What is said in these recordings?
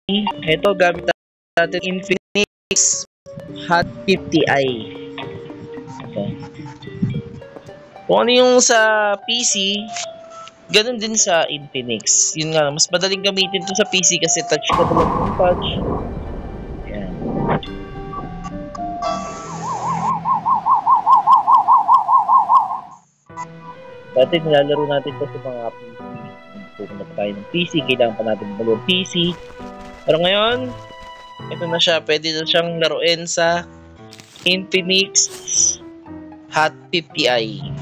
Ito, gamit natin Infinix Hot 50i. Okay. Kung ano yung sa PC, ganun din sa Infinix. Yun nga, mas madaling gamitin to sa PC kasi touch ka talaga ng touch. Ayan. Dati nilalaro natin to sa mga PC. Kung tayo ng PC, kailangan pa natin mag PC. Pero ngayon, ito na siya. Pwede na siyang laruin sa Infinix Hot 50i.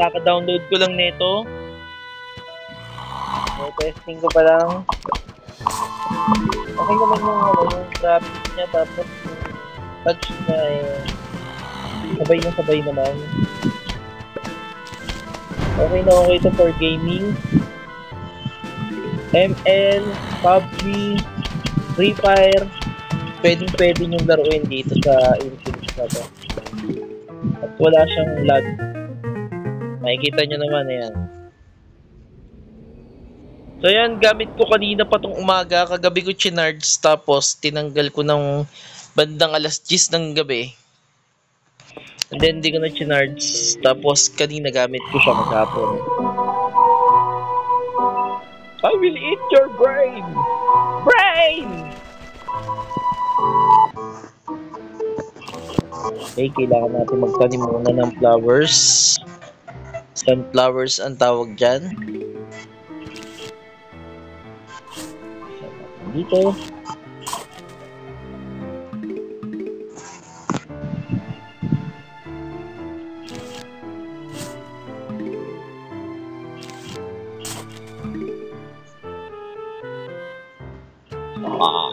Nakaka-download ko lang nito. Testing ko pa lang. Okay naman yung graphics niya, tapos yung touch niya sabay naman. Okay na okay ito for gaming. ML, PUBG, Free Fire, pwede yung laruin dito sa Infinix na to. At wala siyang lag. Makikita nyo naman, ayan. So yan, gamit ko kanina pa tong umaga, kagabi ko chinards, tapos tinanggal ko ng bandang alas 10 ng gabi. And then hindi ko na chinards, tapos kanina gamit ko siya maghapon. I will eat your brain! Brain! Okay, kailangan natin magtanim muna ng flowers. Sunflowers ang tawag dyan. Dito.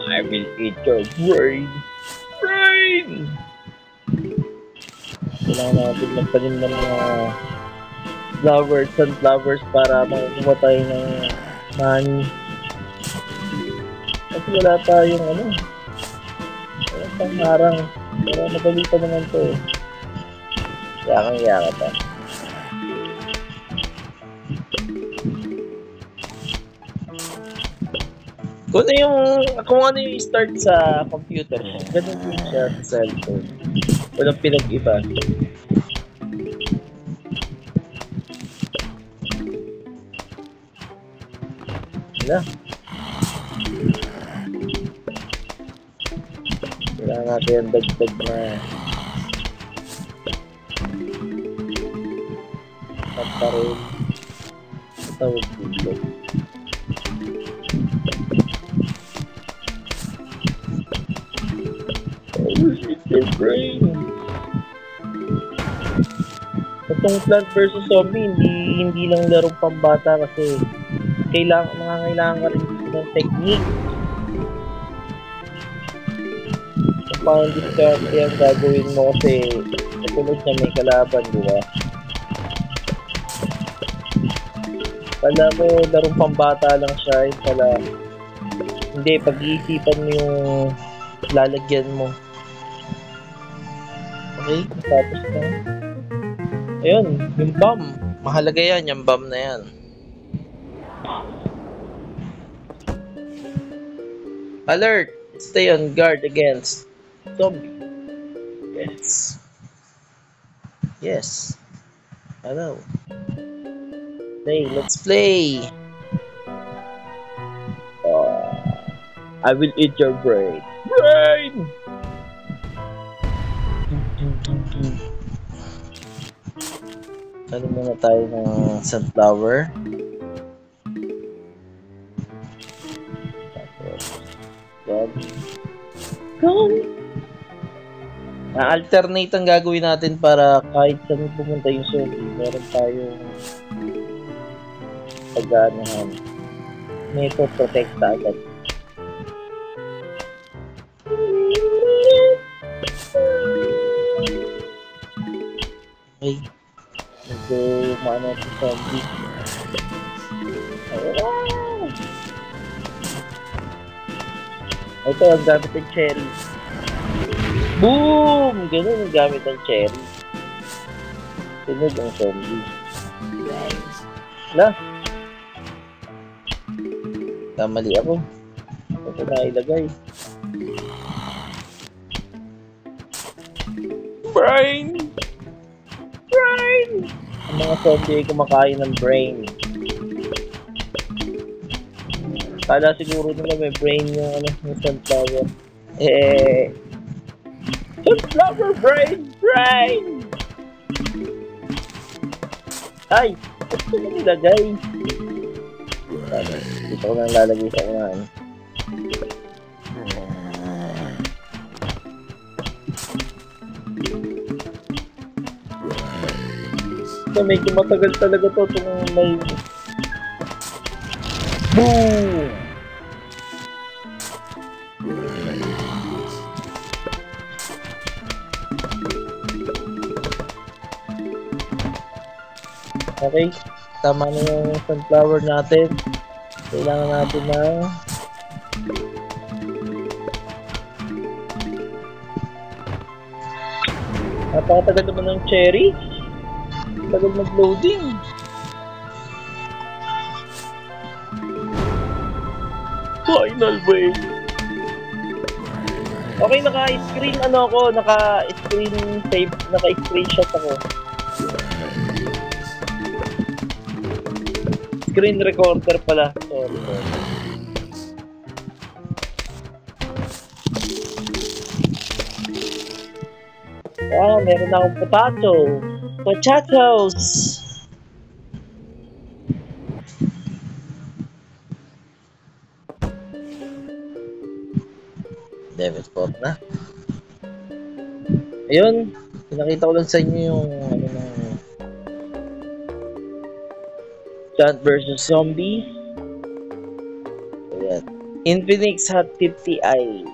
I will eat your brain. Brain! Kailangan natin magtanim ng mga flowers, sunflowers para makakuha tayo ng money. Kasi wala tayong wala tayong harang. Pero madali pa naman to eh. Yakang-yaka pa. Kung ano yung start sa computer, ganun din siya sa cellphone. Walang pinag-iba. Wala. Kailangan natin yung dagdag na pagkaroon. Tawag dito. Your brain. Itong Plant vs Zombie, hindi lang larong pambata kasi nangangailangan ka rin ng technique. Kung paano discarte ang gagawin mo kasi natunod na may kalaban, di ba? Kala mo larong pambata lang siya, yung pala hindi, pag-iisipan mo yung lalagyan mo. Okay, tapos na. Ayun, yung bomb. Mahalaga yan, yung bomb na yan. Alert! Stay on guard against zombie. Yes. Yes. Hello. Hey, let's play. I will eat your brain. Brain! Ano muna tayo ng sunflower. Na-alternate ang gagawin natin para kahit saan pumunta yung zombie, meron tayong pag-aanahan. May protecta agad. Okay. medyo maano sa zombie. Ayan. Ito, ang gamit ng cherry. Boom! Ganun ang gamit ng cherry. Sunod ang zombie. Na. Kamali ako. Ito na ilagay. Brain! Brain! Ang mga zombie ay kumakain ng brain. Kala siguro nila may brain yung ano, yung sunflower. Sunflower brain! Brain! Ay! Ba't ko na nilagay? Dito ko nang lalagay sa unahan. So, medyo matagal talaga to itong may... Boom! Okay, tama na yung sunflower natin. Kailangan natin na napakatagal naman ng cherry. Tagal mag-loading. Final way. Okay, naka-screen ano ako, naka-screen save, naka-screenshot ako. Screen recorder pala. Sorry. Meron na akong potato. Potatoes! David Ford na. Ayun, pinakita ko lang sa inyo yung ano ng Plant vs. Zombies. Ayan. Infinix Hot 50i.